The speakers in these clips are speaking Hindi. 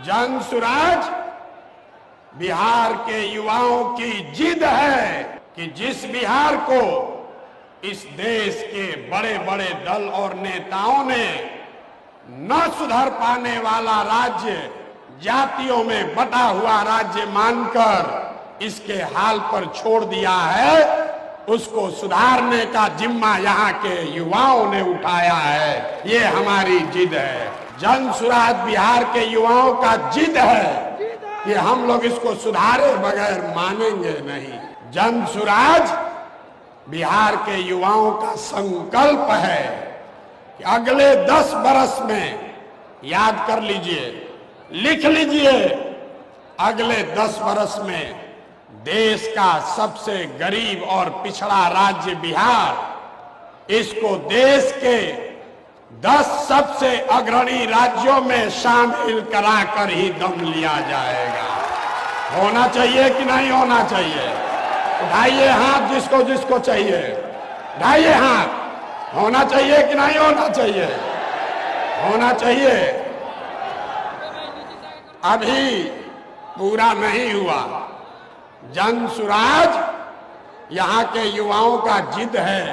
जन सुराज बिहार के युवाओं की जिद है कि जिस बिहार को इस देश के बड़े बड़े दल और नेताओं ने न सुधर पाने वाला राज्य, जातियों में बटा हुआ राज्य मानकर इसके हाल पर छोड़ दिया है, उसको सुधारने का जिम्मा यहाँ के युवाओं ने उठाया है। ये हमारी जिद है। जन सुराज बिहार के युवाओं का जिद है कि हम लोग इसको सुधारे बगैर मानेंगे नहीं। जन सुराज बिहार के युवाओं का संकल्प है कि अगले 10 बरस में, याद कर लीजिए, लिख लीजिए, अगले 10 बरस में देश का सबसे गरीब और पिछड़ा राज्य बिहार, इसको देश के 10 सबसे अग्रणी राज्यों में शामिल कराकर ही दम लिया जाएगा। होना चाहिए कि नहीं होना चाहिए? उठाइए हाथ जिसको जिसको चाहिए, उठाइए हाथ। होना चाहिए कि नहीं होना चाहिए? होना चाहिए। अभी पूरा नहीं हुआ। जन सुराज यहाँ के युवाओं का जिद है,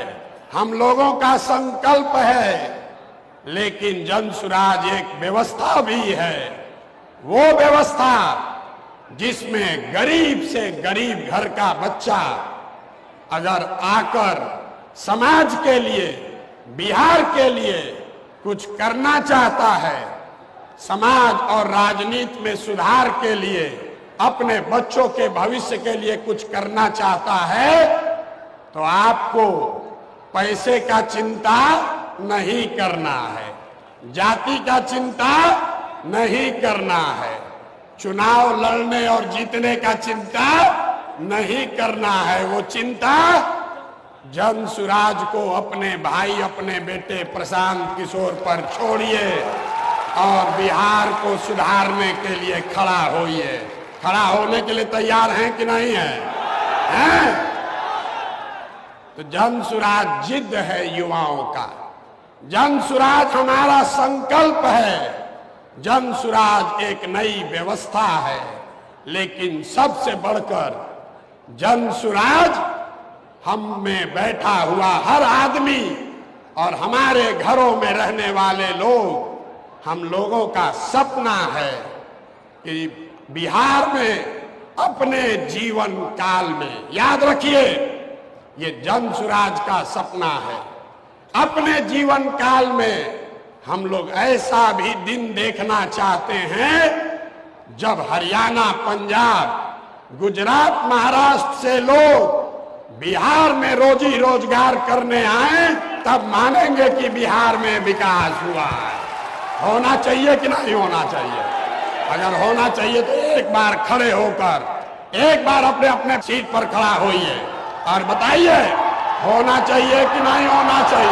हम लोगों का संकल्प है, लेकिन जन सुराज एक व्यवस्था भी है। वो व्यवस्था जिसमें गरीब से गरीब घर का बच्चा अगर आकर समाज के लिए, बिहार के लिए कुछ करना चाहता है, समाज और राजनीति में सुधार के लिए, अपने बच्चों के भविष्य के लिए कुछ करना चाहता है, तो आपको पैसे का चिंता नहीं करना है, जाति का चिंता नहीं करना है, चुनाव लड़ने और जीतने का चिंता नहीं करना है। वो चिंता जन सुराज को, अपने भाई, अपने बेटे प्रशांत किशोर पर छोड़िए और बिहार को सुधारने के लिए खड़ा होइए। खड़ा होने के लिए तैयार हैं कि नहीं हैं? तो जन सुराज जिद है युवाओं का, जन सुराज हमारा संकल्प है, जन सुराज एक नई व्यवस्था है, लेकिन सबसे बढ़कर जन सुराज हम में बैठा हुआ हर आदमी और हमारे घरों में रहने वाले लोग, हम लोगों का सपना है कि बिहार में अपने जीवन काल में, याद रखिए ये जन सुराज का सपना है, अपने जीवन काल में हम लोग ऐसा भी दिन देखना चाहते हैं जब हरियाणा, पंजाब, गुजरात, महाराष्ट्र से लोग बिहार में रोजी रोजगार करने आए, तब मानेंगे कि बिहार में विकास हुआ है। होना चाहिए कि नहीं होना चाहिए? अगर होना चाहिए तो एक बार खड़े होकर, एक बार अपने अपने सीट पर खड़ा होइए और बताइए होना चाहिए कि नहीं होना चाहिए।